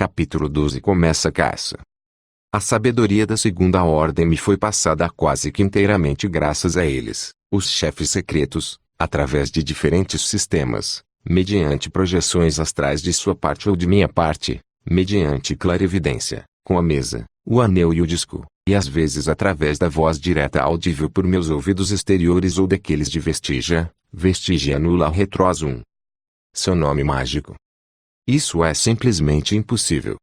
Capítulo 12 Começa a caça. A sabedoria da segunda ordem me foi passada quase que inteiramente graças a eles, os chefes secretos, através de diferentes sistemas, mediante projeções astrais de sua parte ou de minha parte, mediante clarividência, com a mesa, o anel e o disco, e às vezes através da voz direta audível por meus ouvidos exteriores ou daqueles de Vestigia nulla retroasum. Seu nome mágico. Isso é simplesmente impossível.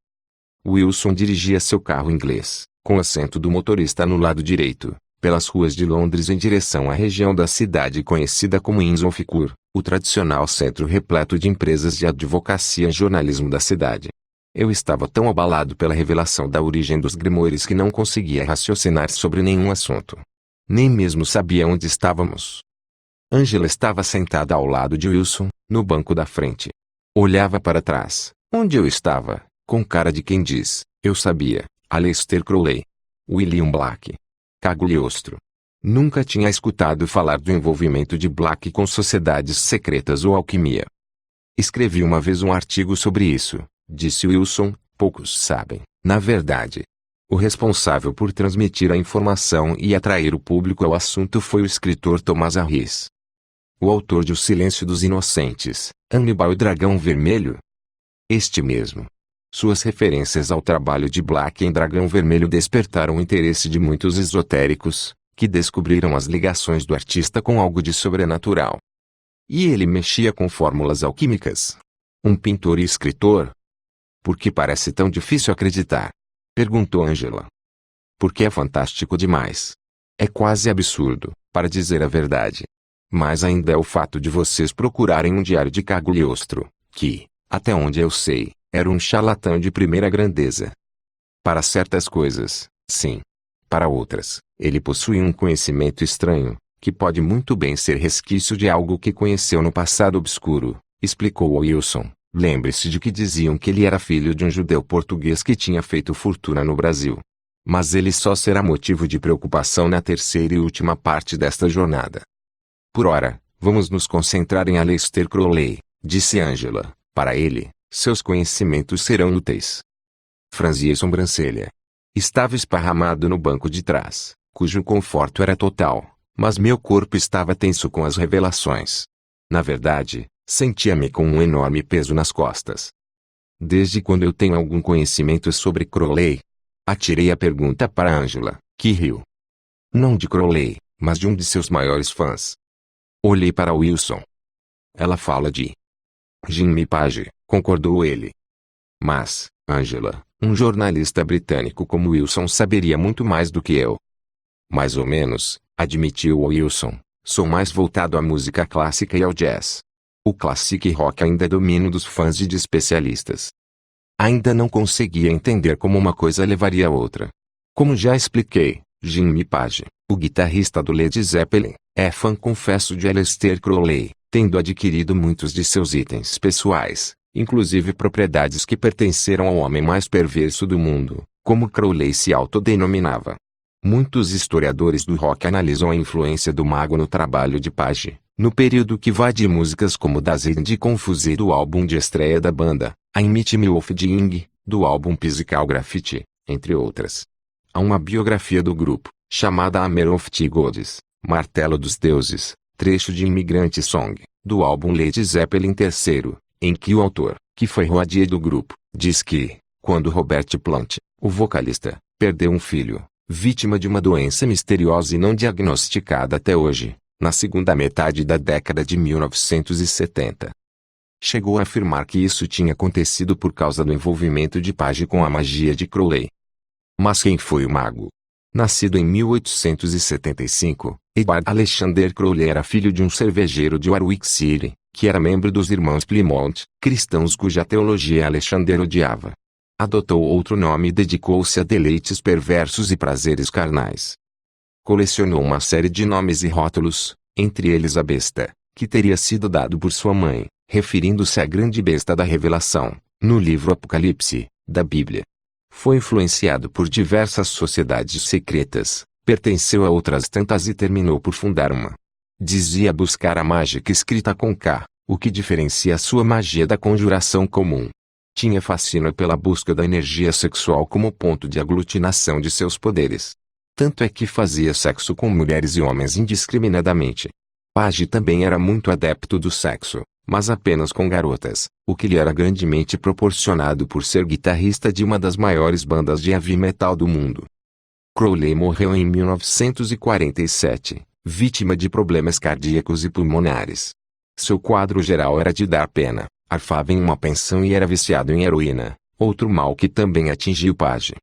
Wilson dirigia seu carro inglês, com o assento do motorista no lado direito, pelas ruas de Londres em direção à região da cidade conhecida como Inns of Court, o tradicional centro repleto de empresas de advocacia e jornalismo da cidade. Eu estava tão abalado pela revelação da origem dos Grimoires que não conseguia raciocinar sobre nenhum assunto. Nem mesmo sabia onde estávamos. Angela estava sentada ao lado de Wilson, no banco da frente. Olhava para trás, onde eu estava, com cara de quem diz, eu sabia, Aleister Crowley. William Black. Cagliostro. Nunca tinha escutado falar do envolvimento de Black com sociedades secretas ou alquimia. Escrevi uma vez um artigo sobre isso, disse Wilson, poucos sabem, na verdade. O responsável por transmitir a informação e atrair o público ao assunto foi o escritor Thomas Harris. O autor de O Silêncio dos Inocentes, Hannibal e Dragão Vermelho? Este mesmo. Suas referências ao trabalho de Black em Dragão Vermelho despertaram o interesse de muitos esotéricos, que descobriram as ligações do artista com algo de sobrenatural. E ele mexia com fórmulas alquímicas. Um pintor e escritor? Por que parece tão difícil acreditar? Perguntou Angela. Porque é fantástico demais. É quase absurdo, para dizer a verdade. Mas ainda é o fato de vocês procurarem um diário de Cagliostro, que, até onde eu sei, era um charlatão de primeira grandeza. Para certas coisas, sim. Para outras, ele possui um conhecimento estranho, que pode muito bem ser resquício de algo que conheceu no passado obscuro, explicou Wilson. Lembre-se de que diziam que ele era filho de um judeu português que tinha feito fortuna no Brasil. Mas ele só será motivo de preocupação na terceira e última parte desta jornada. Por ora, vamos nos concentrar em Aleister Crowley, disse Angela. Para ele, seus conhecimentos serão úteis. Franzi a sobrancelha. Estava esparramado no banco de trás, cujo conforto era total, mas meu corpo estava tenso com as revelações. Na verdade, sentia-me com um enorme peso nas costas. Desde quando eu tenho algum conhecimento sobre Crowley? Atirei a pergunta para Angela, que riu. Não de Crowley, mas de um de seus maiores fãs. Olhei para Wilson. Ela fala de Jimmy Page, concordou ele. Mas, Angela, um jornalista britânico como Wilson saberia muito mais do que eu. Mais ou menos, admitiu Wilson. Sou mais voltado à música clássica e ao jazz. O classic rock ainda é domínio dos fãs e de especialistas. Ainda não conseguia entender como uma coisa levaria a outra. Como já expliquei, Jimmy Page, o guitarrista do Led Zeppelin, é fã confesso de Aleister Crowley, tendo adquirido muitos de seus itens pessoais, inclusive propriedades que pertenceram ao homem mais perverso do mundo, como Crowley se autodenominava. Muitos historiadores do rock analisam a influência do mago no trabalho de Page, no período que vai de músicas como Dazed and Confused do álbum de estreia da banda, a Meet Me of the Ing, do álbum Physical Graffiti, entre outras. Há uma biografia do grupo, chamada Hammer of the Gods, Martelo dos Deuses, trecho de Immigrant Song, do álbum Led Zeppelin III, em que o autor, que foi roadie do grupo, diz que, quando Robert Plant, o vocalista, perdeu um filho, vítima de uma doença misteriosa e não diagnosticada até hoje, na segunda metade da década de 1970. Chegou a afirmar que isso tinha acontecido por causa do envolvimento de Page com a magia de Crowley. Mas quem foi o mago? Nascido em 1875, Edward Alexander Crowley era filho de um cervejeiro de Warwick City, que era membro dos Irmãos Plymouth, cristãos cuja teologia Alexander odiava. Adotou outro nome e dedicou-se a deleites perversos e prazeres carnais. Colecionou uma série de nomes e rótulos, entre eles a besta, que teria sido dado por sua mãe, referindo-se à grande besta da Revelação, no livro Apocalipse, da Bíblia. Foi influenciado por diversas sociedades secretas, pertenceu a outras tantas e terminou por fundar uma. Dizia buscar a mágica escrita com K, o que diferencia a sua magia da conjuração comum. Tinha fascínio pela busca da energia sexual como ponto de aglutinação de seus poderes. Tanto é que fazia sexo com mulheres e homens indiscriminadamente. Page também era muito adepto do sexo, mas apenas com garotas, o que lhe era grandemente proporcionado por ser guitarrista de uma das maiores bandas de heavy metal do mundo. Crowley morreu em 1947, vítima de problemas cardíacos e pulmonares. Seu quadro geral era de dar pena, arfava em uma pensão e era viciado em heroína, outro mal que também atingiu Page.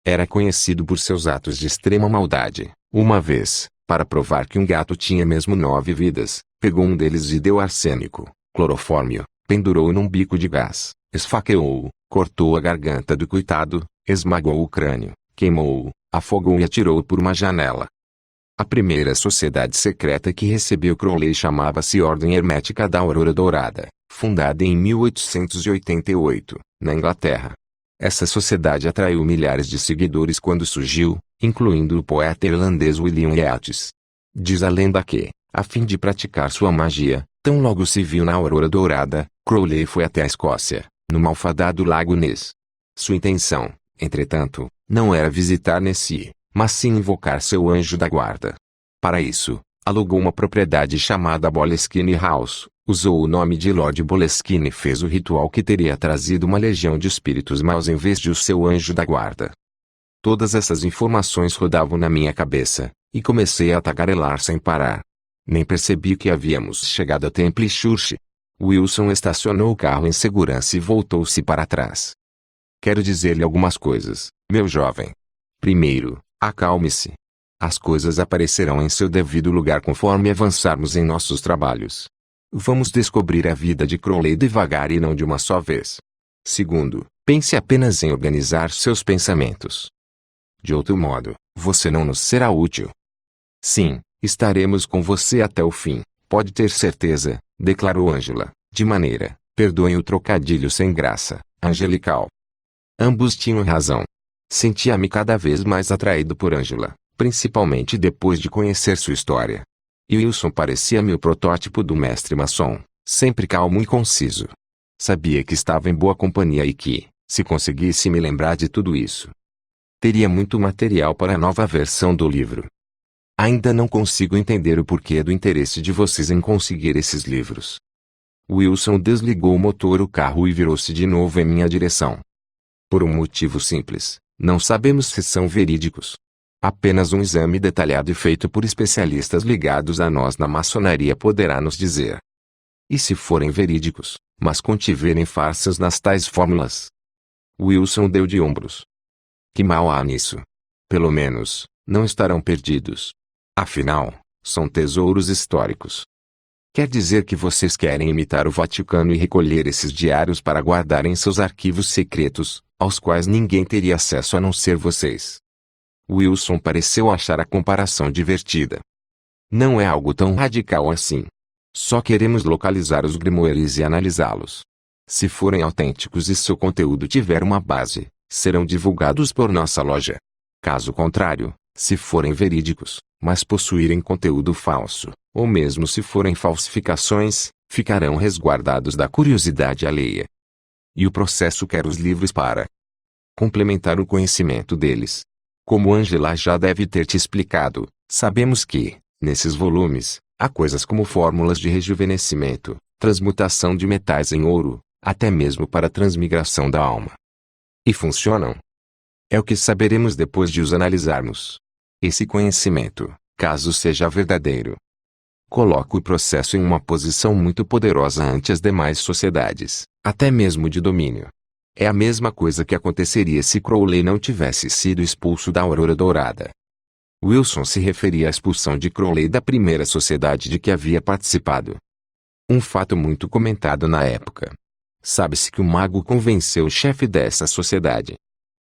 Era conhecido por seus atos de extrema maldade. Uma vez, para provar que um gato tinha mesmo 9 vidas, pegou um deles e deu arsênico, clorofórmio, pendurou-o num bico de gás, esfaqueou-o, cortou a garganta do coitado, esmagou o crânio, queimou-o, afogou-o e atirou-o por uma janela. A primeira sociedade secreta que recebeu Crowley chamava-se Ordem Hermética da Aurora Dourada, fundada em 1888, na Inglaterra. Essa sociedade atraiu milhares de seguidores quando surgiu, incluindo o poeta irlandês William Yeats. Diz a lenda que, a fim de praticar sua magia, tão logo se viu na Aurora Dourada, Crowley foi até a Escócia, no malfadado Lago Ness. Sua intenção, entretanto, não era visitar Nessie, mas sim invocar seu anjo da guarda. Para isso, alugou uma propriedade chamada Boleskine House, usou o nome de Lord Boleskine e fez o ritual que teria trazido uma legião de espíritos maus em vez de o seu anjo da guarda. Todas essas informações rodavam na minha cabeça, e comecei a tagarelar sem parar. Nem percebi que havíamos chegado a Temple Church. Wilson estacionou o carro em segurança e voltou-se para trás. Quero dizer-lhe algumas coisas, meu jovem. Primeiro, acalme-se. As coisas aparecerão em seu devido lugar conforme avançarmos em nossos trabalhos. Vamos descobrir a vida de Crowley devagar e não de uma só vez. Segundo, pense apenas em organizar seus pensamentos. De outro modo, você não nos será útil. Sim, estaremos com você até o fim, pode ter certeza, declarou Angela, de maneira, perdoem o trocadilho sem graça, angelical. Ambos tinham razão. Sentia-me cada vez mais atraído por Angela, principalmente depois de conhecer sua história. E Wilson parecia-me o protótipo do mestre maçom, sempre calmo e conciso. Sabia que estava em boa companhia e que, se conseguisse me lembrar de tudo isso, teria muito material para a nova versão do livro. Ainda não consigo entender o porquê do interesse de vocês em conseguir esses livros. Wilson desligou o motor do carro e virou-se de novo em minha direção. Por um motivo simples, não sabemos se são verídicos. Apenas um exame detalhado e feito por especialistas ligados a nós na maçonaria poderá nos dizer. E se forem verídicos, mas contiverem farsas nas tais fórmulas? Wilson deu de ombros. Que mal há nisso? Pelo menos, não estarão perdidos. Afinal, são tesouros históricos. Quer dizer que vocês querem imitar o Vaticano e recolher esses diários para guardar em seus arquivos secretos, aos quais ninguém teria acesso a não ser vocês. Wilson pareceu achar a comparação divertida. Não é algo tão radical assim. Só queremos localizar os grimoires e analisá-los. Se forem autênticos e seu conteúdo tiver uma base, serão divulgados por nossa loja. Caso contrário, se forem verídicos, mas possuírem conteúdo falso, ou mesmo se forem falsificações, ficarão resguardados da curiosidade alheia. E o processo quer os livros para complementar o conhecimento deles. Como Angela já deve ter te explicado, sabemos que, nesses volumes, há coisas como fórmulas de rejuvenescimento, transmutação de metais em ouro, até mesmo para a transmigração da alma. E funcionam? É o que saberemos depois de os analisarmos. Esse conhecimento, caso seja verdadeiro, coloca o processo em uma posição muito poderosa ante as demais sociedades, até mesmo de domínio. É a mesma coisa que aconteceria se Crowley não tivesse sido expulso da Aurora Dourada. Wilson se referia à expulsão de Crowley da primeira sociedade de que havia participado. Um fato muito comentado na época. Sabe-se que o mago convenceu o chefe dessa sociedade,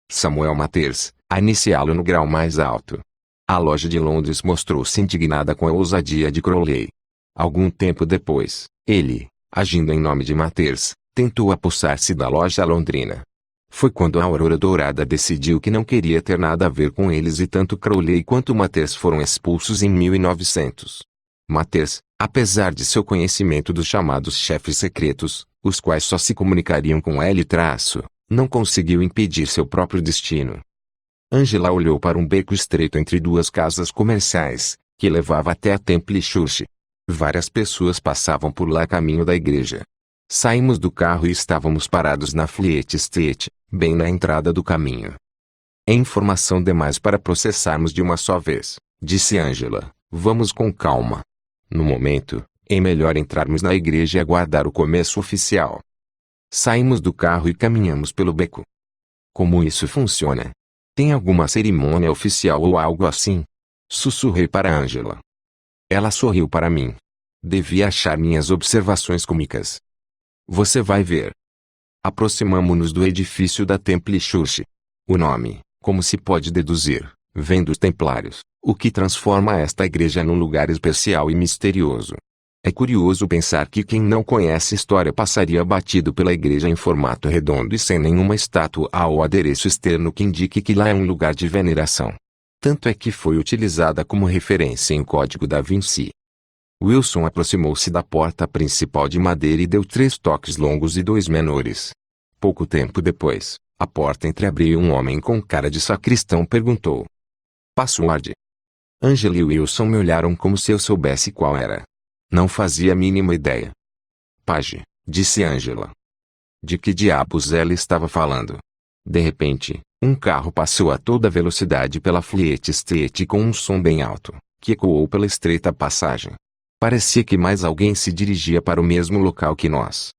Samuel Mathers, a iniciá-lo no grau mais alto. A loja de Londres mostrou-se indignada com a ousadia de Crowley. Algum tempo depois, ele, agindo em nome de Mathers, tentou apossar-se da loja londrina. Foi quando a Aurora Dourada decidiu que não queria ter nada a ver com eles e tanto Crowley quanto Mathers foram expulsos em 1900. Mathers, apesar de seu conhecimento dos chamados chefes secretos, os quais só se comunicariam com L-, não conseguiu impedir seu próprio destino. Angela olhou para um beco estreito entre duas casas comerciais, que levava até a Temple Church. Várias pessoas passavam por lá a caminho da igreja. Saímos do carro e estávamos parados na Fleet Street, bem na entrada do caminho. É informação demais para processarmos de uma só vez, disse Angela. Vamos com calma. No momento, é melhor entrarmos na igreja e aguardar o começo oficial. Saímos do carro e caminhamos pelo beco. Como isso funciona? Tem alguma cerimônia oficial ou algo assim? Sussurrei para Angela. Ela sorriu para mim. Devia achar minhas observações cômicas. Você vai ver. Aproximamo-nos do edifício da Temple Church. O nome, como se pode deduzir, vem dos Templários, o que transforma esta igreja num lugar especial e misterioso. É curioso pensar que quem não conhece história passaria batido pela igreja em formato redondo e sem nenhuma estátua ou adereço externo que indique que lá é um lugar de veneração. Tanto é que foi utilizada como referência em Código da Vinci. Wilson aproximou-se da porta principal de madeira e deu 3 toques longos e 2 menores. Pouco tempo depois, a porta entreabriu e um homem com cara de sacristão perguntou: Password? Angela e Wilson me olharam como se eu soubesse qual era. Não fazia a mínima ideia. Page, disse Angela. De que diabos ela estava falando? De repente, um carro passou a toda velocidade pela Fleet Street com um som bem alto, que ecoou pela estreita passagem. Parecia que mais alguém se dirigia para o mesmo local que nós.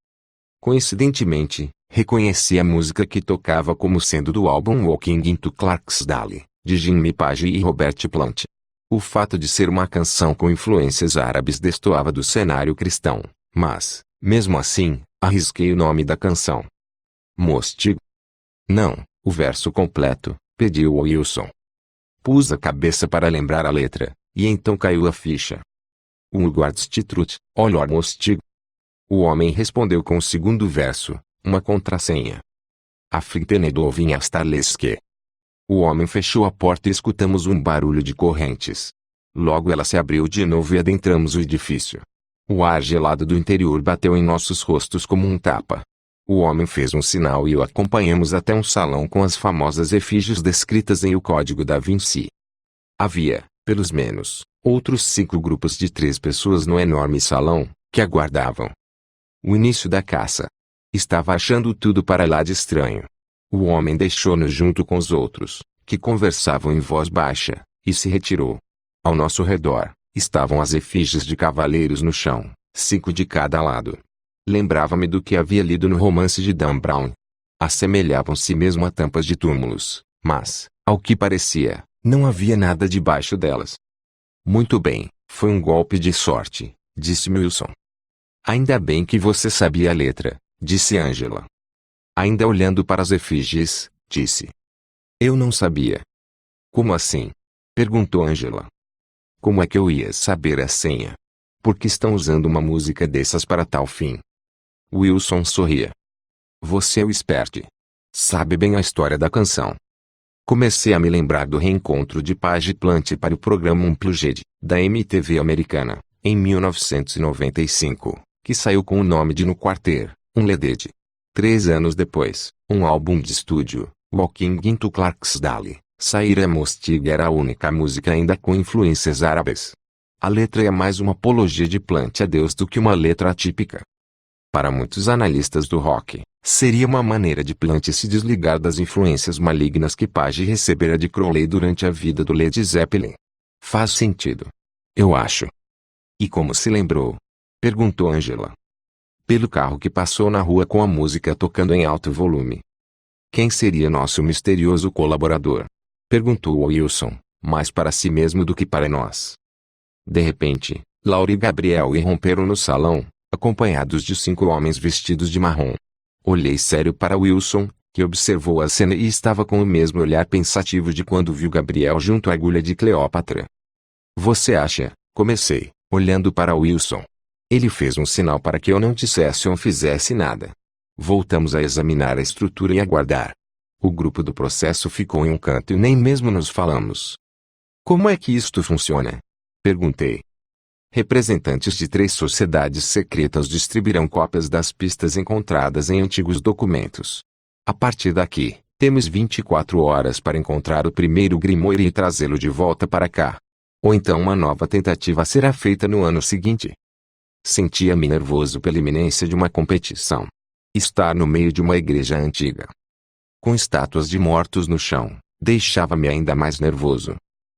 Coincidentemente, reconheci a música que tocava como sendo do álbum Walking into Clarksdale, de Jimmy Page e Robert Plant. O fato de ser uma canção com influências árabes destoava do cenário cristão, mas, mesmo assim, arrisquei o nome da canção. Mostig? Não, o verso completo, pediu Wilson. Pus a cabeça para lembrar a letra, e então caiu a ficha. Ugardstitrut, olhor Mostig. O homem respondeu com o segundo verso, uma contrassenha. Afrintenedovin Astarleske. O homem fechou a porta e escutamos um barulho de correntes. Logo ela se abriu de novo e adentramos o edifício. O ar gelado do interior bateu em nossos rostos como um tapa. O homem fez um sinal e o acompanhamos até um salão com as famosas efígies descritas em O Código da Vinci. Havia, pelos menos, outros 5 grupos de 3 pessoas no enorme salão, que aguardavam. O início da caça. Estava achando tudo para lá de estranho. O homem deixou-nos junto com os outros, que conversavam em voz baixa, e se retirou. Ao nosso redor, estavam as efígies de cavaleiros no chão, 5 de cada lado. Lembrava-me do que havia lido no romance de Dan Brown. Assemelhavam-se mesmo a tampas de túmulos, mas, ao que parecia, não havia nada debaixo delas. Muito bem, foi um golpe de sorte, disse Wilson. Ainda bem que você sabia a letra, disse Angela. Ainda olhando para as efígies, disse. Eu não sabia. Como assim? Perguntou Angela. Como é que eu ia saber a senha? Por que estão usando uma música dessas para tal fim? Wilson sorria. Você é o expert. Sabe bem a história da canção. Comecei a me lembrar do reencontro de Page Plant para o programa Unplugged, da MTV americana, em 1995, que saiu com o nome de No Quarter, Unleaded. 3 anos depois, um álbum de estúdio, Walking into Clarksdale, saíra. Mostig era a única música ainda com influências árabes. A letra é mais uma apologia de Plant a Deus do que uma letra atípica. Para muitos analistas do rock, seria uma maneira de Plant se desligar das influências malignas que Page recebera de Crowley durante a vida do Led Zeppelin. Faz sentido. Eu acho. E como se lembrou? Perguntou Angela. Pelo carro que passou na rua com a música tocando em alto volume. Quem seria nosso misterioso colaborador? Perguntou Wilson, mais para si mesmo do que para nós. De repente, Laura e Gabriel irromperam no salão, acompanhados de 5 homens vestidos de marrom. Olhei sério para Wilson, que observou a cena e estava com o mesmo olhar pensativo de quando viu Gabriel junto à agulha de Cleópatra. Você acha? Comecei, olhando para Wilson. Ele fez um sinal para que eu não dissesse ou fizesse nada. Voltamos a examinar a estrutura e aguardar. O grupo do processo ficou em um canto e nem mesmo nos falamos. Como é que isto funciona? Perguntei. Representantes de 3 sociedades secretas distribuirão cópias das pistas encontradas em antigos documentos. A partir daqui, temos 24 horas para encontrar o primeiro Grimoire e trazê-lo de volta para cá. Ou então uma nova tentativa será feita no ano seguinte. Sentia-me nervoso pela iminência de uma competição. Estar no meio de uma igreja antiga, com estátuas de mortos no chão, deixava-me ainda mais nervoso.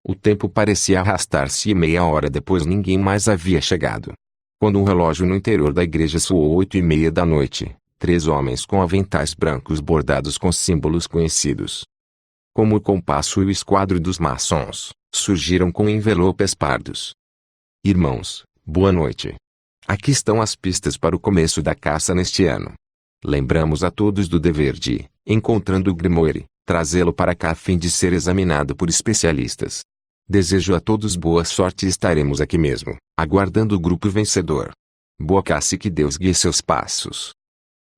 O tempo parecia arrastar-se e meia hora depois ninguém mais havia chegado. Quando um relógio no interior da igreja soou 8:30 da noite, 3 homens com aventais brancos bordados com símbolos conhecidos, como o compasso e o esquadro dos maçons, surgiram com envelopes pardos. Irmãos, boa noite. Aqui estão as pistas para o começo da caça neste ano. Lembramos a todos do dever de, encontrando o Grimoire, trazê-lo para cá a fim de ser examinado por especialistas. Desejo a todos boa sorte e estaremos aqui mesmo, aguardando o grupo vencedor. Boa caça e que Deus guie seus passos.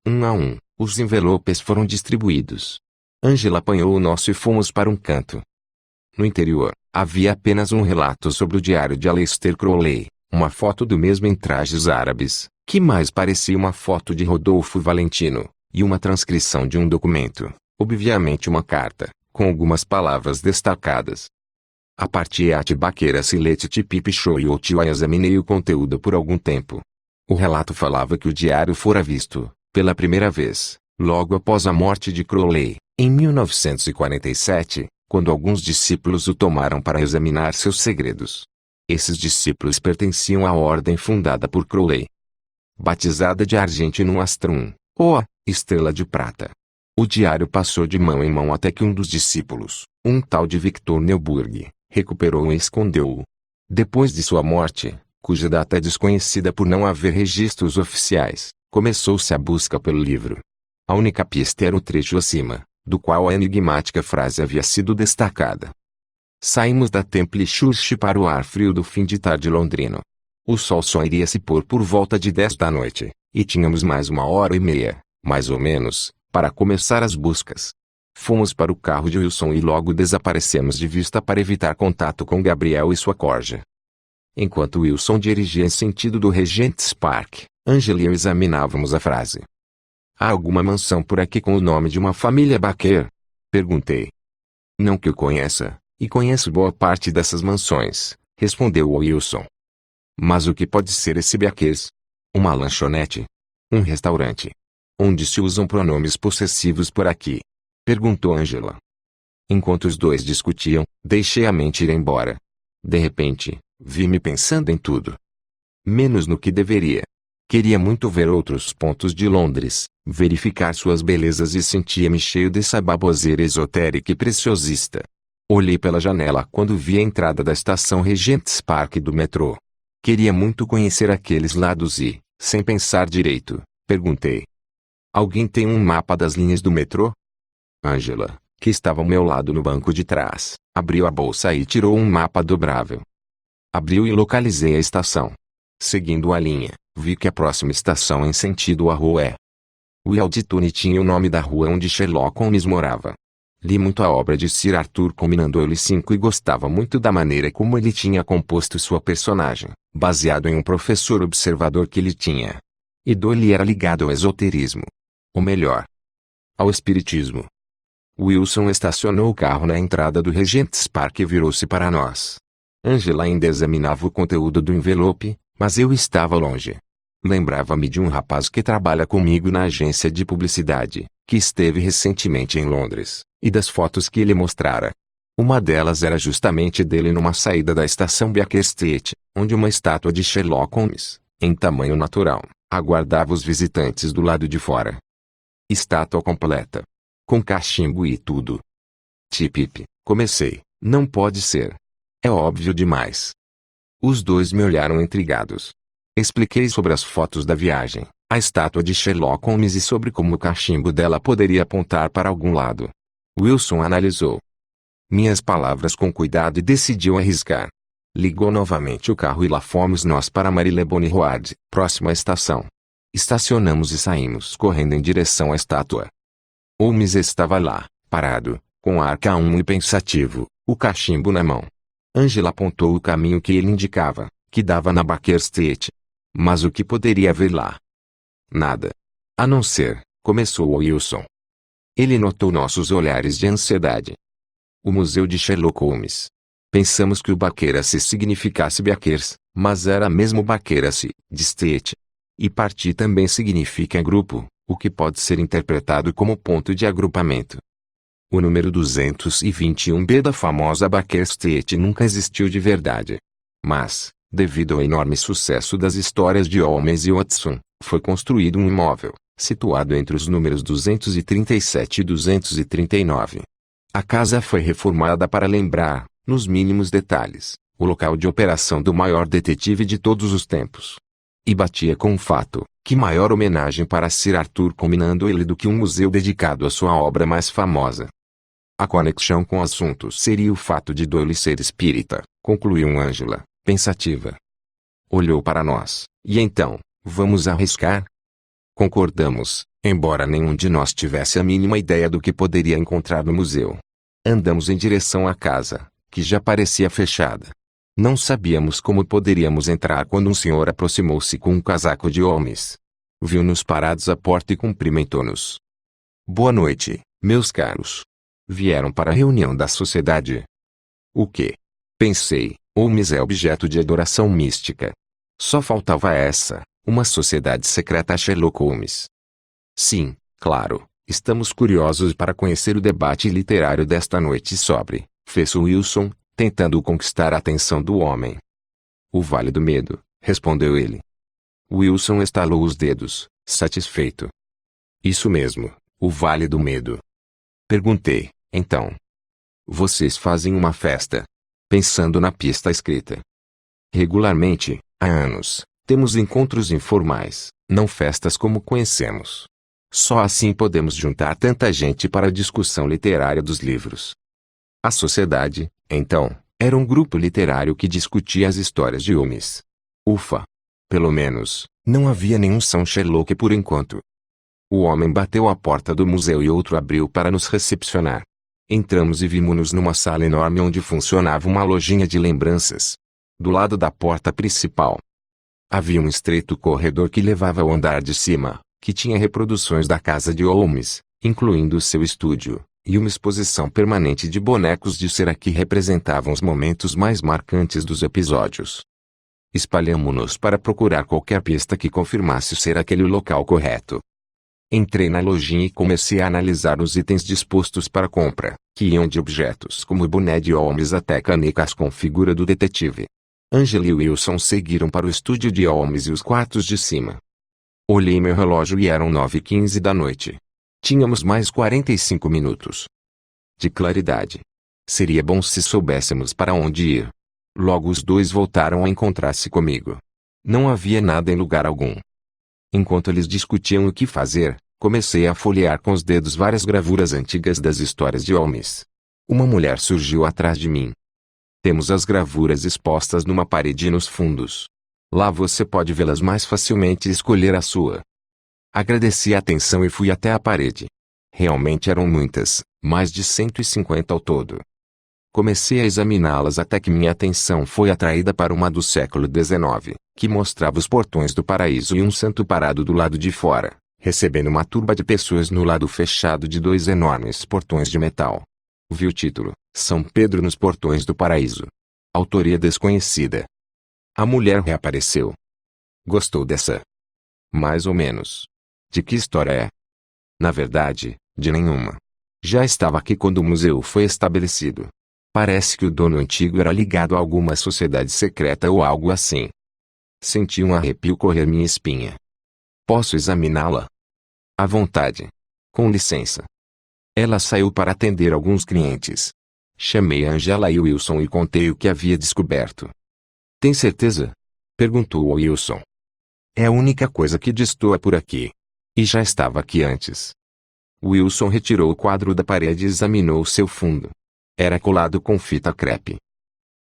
Um a um, os envelopes foram distribuídos. Angela apanhou o nosso e fomos para um canto. No interior, havia apenas um relato sobre o diário de Aleister Crowley, uma foto do mesmo em trajes árabes, que mais parecia uma foto de Rodolfo Valentino, e uma transcrição de um documento, obviamente uma carta, com algumas palavras destacadas. A partir baqueira silete tipipi show e eu examinei o conteúdo por algum tempo. O relato falava que o diário fora visto, pela primeira vez, logo após a morte de Crowley, em 1947, quando alguns discípulos o tomaram para examinar seus segredos. Esses discípulos pertenciam à ordem fundada por Crowley, batizada de Argentinum Astrum, ou Estrela de Prata. O diário passou de mão em mão até que um dos discípulos, um tal de Victor Neuburg, recuperou-o e escondeu-o. Depois de sua morte, cuja data é desconhecida por não haver registros oficiais, começou-se a busca pelo livro. A única pista era o trecho acima, do qual a enigmática frase havia sido destacada. Saímos da Temple Church para o ar frio do fim de tarde londrino. O sol só iria se pôr por volta de 10 da noite, e tínhamos mais 1h30, mais ou menos, para começar as buscas. Fomos para o carro de Wilson e logo desaparecemos de vista para evitar contato com Gabriel e sua corja. Enquanto Wilson dirigia em sentido do Regent's Park, Angela e eu examinávamos a frase. Há alguma mansão por aqui com o nome de uma família Baker? Perguntei. Não que eu conheça, e conheço boa parte dessas mansões, respondeu Wilson. Mas o que pode ser esse Bakers? Uma lanchonete? Um restaurante? Onde se usam pronomes possessivos por aqui? Perguntou Angela. Enquanto os dois discutiam, deixei a mente ir embora. De repente, vi-me pensando em tudo. Menos no que deveria. Queria muito ver outros pontos de Londres, verificar suas belezas e sentia-me cheio dessa baboseira esotérica e preciosista. Olhei pela janela quando vi a entrada da estação Regent's Park do metrô. Queria muito conhecer aqueles lados e, sem pensar direito, perguntei. Alguém tem um mapa das linhas do metrô? Angela, que estava ao meu lado no banco de trás, abriu a bolsa e tirou um mapa dobrável. Abriu e localizei a estação. Seguindo a linha, vi que a próxima estação em sentido à rua é. O Alditone tinha o nome da rua onde Sherlock Holmes morava. Li muito a obra de Sir Arthur Conan Doyle V e gostava muito da maneira como ele tinha composto sua personagem, baseado em um professor observador que ele tinha. E Doyle era ligado ao esoterismo. Ou melhor, ao espiritismo. Wilson estacionou o carro na entrada do Regent's Park e virou-se para nós. Angela ainda examinava o conteúdo do envelope, mas eu estava longe. Lembrava-me de um rapaz que trabalha comigo na agência de publicidade, que esteve recentemente em Londres, e das fotos que ele mostrara. Uma delas era justamente dele numa saída da estação Baker Street, onde uma estátua de Sherlock Holmes, em tamanho natural, aguardava os visitantes do lado de fora. Estátua completa. Com cachimbo e tudo. Tipip, comecei. Não pode ser. É óbvio demais. Os dois me olharam intrigados. Expliquei sobre as fotos da viagem, a estátua de Sherlock Holmes e sobre como o cachimbo dela poderia apontar para algum lado. Wilson analisou minhas palavras com cuidado e decidiu arriscar. Ligou novamente o carro e lá fomos nós para Marylebone Road, próxima à estação. Estacionamos e saímos correndo em direção à estátua. Holmes estava lá, parado, com ar calmo e pensativo, o cachimbo na mão. Angela apontou o caminho que ele indicava, que dava na Baker Street. Mas o que poderia haver lá? Nada. A não ser, começou Wilson. Ele notou nossos olhares de ansiedade. O Museu de Sherlock Holmes. Pensamos que o Baqueracy significasse Bakers, mas era mesmo Baqueracy, de Street. E party também significa grupo, o que pode ser interpretado como ponto de agrupamento. O número 221B da famosa Baker Street nunca existiu de verdade. Mas, devido ao enorme sucesso das histórias de Holmes e Watson, foi construído um imóvel, situado entre os números 237 e 239. A casa foi reformada para lembrar, nos mínimos detalhes, o local de operação do maior detetive de todos os tempos. E batia com o fato, que maior homenagem para Sir Arthur combinando ele do que um museu dedicado à sua obra mais famosa. A conexão com assuntos seria o fato de Doyle ser espírita, concluiu Angela, pensativa. Olhou para nós, e então, vamos arriscar? Concordamos, embora nenhum de nós tivesse a mínima ideia do que poderia encontrar no museu. Andamos em direção à casa, que já parecia fechada. Não sabíamos como poderíamos entrar quando um senhor aproximou-se com um casaco de Holmes. Viu-nos parados à porta e cumprimentou-nos. Boa noite, meus caros. Vieram para a reunião da sociedade. O quê? Pensei, Holmes é objeto de adoração mística. Só faltava essa, uma sociedade secreta a Sherlock Holmes. Sim, claro, estamos curiosos para conhecer o debate literário desta noite sobre, fez Wilson, tentando conquistar a atenção do homem. O Vale do Medo, respondeu ele. Wilson estalou os dedos, satisfeito. Isso mesmo, o Vale do Medo. Perguntei, então. Vocês fazem uma festa? Pensando na pista escrita. Regularmente, há anos, temos encontros informais, não festas como conhecemos. Só assim podemos juntar tanta gente para a discussão literária dos livros. A sociedade, então, era um grupo literário que discutia as histórias de Holmes. Ufa! Pelo menos, não havia nenhum São Sherlock por enquanto. O homem bateu à porta do museu e outro abriu para nos recepcionar. Entramos e vimos-nos numa sala enorme onde funcionava uma lojinha de lembranças. Do lado da porta principal. Havia um estreito corredor que levava ao andar de cima, que tinha reproduções da casa de Holmes, incluindo seu estúdio, e uma exposição permanente de bonecos de cera que representavam os momentos mais marcantes dos episódios. Espalhamo-nos para procurar qualquer pista que confirmasse ser aquele o local correto. Entrei na lojinha e comecei a analisar os itens dispostos para compra, que iam de objetos como o boné de Holmes até canecas com figura do detetive. Angela e Wilson seguiram para o estúdio de Holmes e os quartos de cima. Olhei meu relógio e eram 9h15 da noite. Tínhamos mais 45 minutos de claridade. Seria bom se soubéssemos para onde ir. Logo os dois voltaram a encontrar-se comigo. Não havia nada em lugar algum. Enquanto eles discutiam o que fazer, comecei a folhear com os dedos várias gravuras antigas das histórias de Holmes. Uma mulher surgiu atrás de mim. Temos as gravuras expostas numa parede nos fundos. Lá você pode vê-las mais facilmente e escolher a sua. Agradeci a atenção e fui até a parede. Realmente eram muitas, mais de 150 ao todo. Comecei a examiná-las até que minha atenção foi atraída para uma do século XIX, que mostrava os portões do paraíso e um santo parado do lado de fora, recebendo uma turba de pessoas no lado fechado de dois enormes portões de metal. Vi o título, São Pedro nos Portões do Paraíso. Autoria desconhecida. A mulher reapareceu. Gostou dessa? Mais ou menos. De que história é? Na verdade, de nenhuma. Já estava aqui quando o museu foi estabelecido. Parece que o dono antigo era ligado a alguma sociedade secreta ou algo assim. Senti um arrepio correr minha espinha. Posso examiná-la? À vontade. Com licença. Ela saiu para atender alguns clientes. Chamei Angela e Wilson e contei o que havia descoberto. Tem certeza? Perguntou Wilson. É a única coisa que destoa por aqui. E já estava aqui antes. Wilson retirou o quadro da parede e examinou seu fundo. Era colado com fita crepe.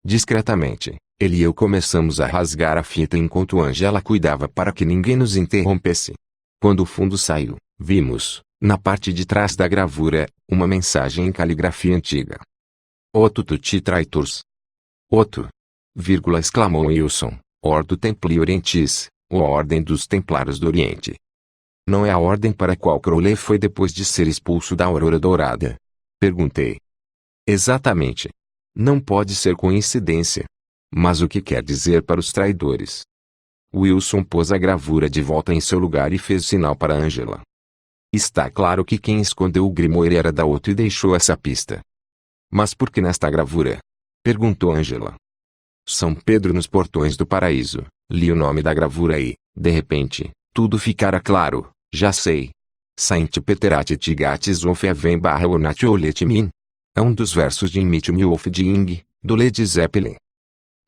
Discretamente, ele e eu começamos a rasgar a fita enquanto Angela cuidava para que ninguém nos interrompesse. Quando o fundo saiu, vimos, na parte de trás da gravura, uma mensagem em caligrafia antiga. Otto tutti traitors. Otto! Exclamou Wilson, Ordo Templi Orientis, ou Ordem dos Templários do Oriente. Não é a ordem para a qual Crowley foi depois de ser expulso da Aurora Dourada? Perguntei. Exatamente. Não pode ser coincidência. Mas o que quer dizer para os traidores? Wilson pôs a gravura de volta em seu lugar e fez sinal para Angela. Está claro que quem escondeu o grimoire era Daoto e deixou essa pista. Mas por que nesta gravura? Perguntou Angela. São Pedro nos Portões do Paraíso. Li o nome da gravura e, de repente, tudo ficara claro. Já sei. Saint Peterate Tigates of Heaven / Ornat Olet Min. É um dos versos de Meet Me of the Ing, do Led Zeppelin.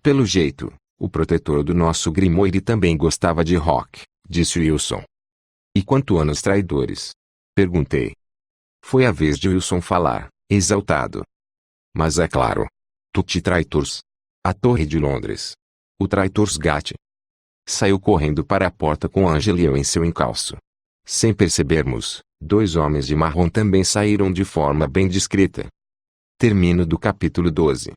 Pelo jeito, o protetor do nosso grimoire também gostava de rock, disse Wilson. E quanto anos traidores? Perguntei. Foi a vez de Wilson falar, exaltado. Mas é claro. Tutti Traitors. A Torre de Londres. O Traitors Gate. Saiu correndo para a porta com Angela e eu em seu encalço. Sem percebermos, 2 homens de marrom também saíram de forma bem discreta. Termino do capítulo 12.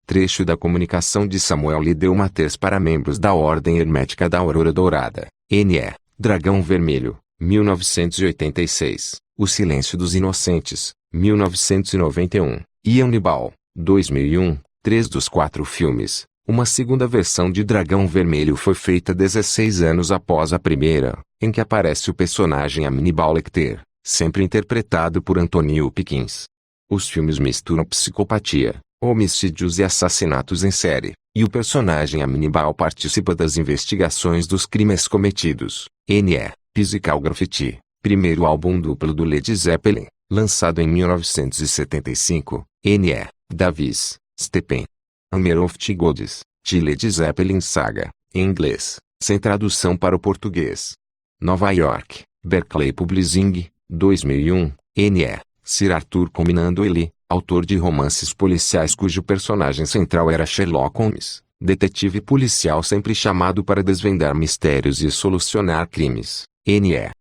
Trecho da comunicação de Samuel Lideu Matters para membros da Ordem Hermética da Aurora Dourada, N.E., Dragão Vermelho, 1986, O Silêncio dos Inocentes, 1991, e Hannibal, 2001, 3 dos 4 filmes. Uma segunda versão de Dragão Vermelho foi feita 16 anos após a primeira, em que aparece o personagem Hannibal Lecter, sempre interpretado por Anthony Hopkins. Os filmes misturam psicopatia, homicídios e assassinatos em série, e o personagem Hannibal participa das investigações dos crimes cometidos. N.E. Physical Graffiti, primeiro álbum duplo do Led Zeppelin, lançado em 1975. N.E. Davis, Stephen. Hammer of the Gods, The Led Zeppelin Saga, em inglês, sem tradução para o português. Nova York, Berkeley Publishing, 2001. N.E. Sir Arthur Conan Doyle, autor de romances policiais cujo personagem central era Sherlock Holmes, detetive policial sempre chamado para desvendar mistérios e solucionar crimes. N.E.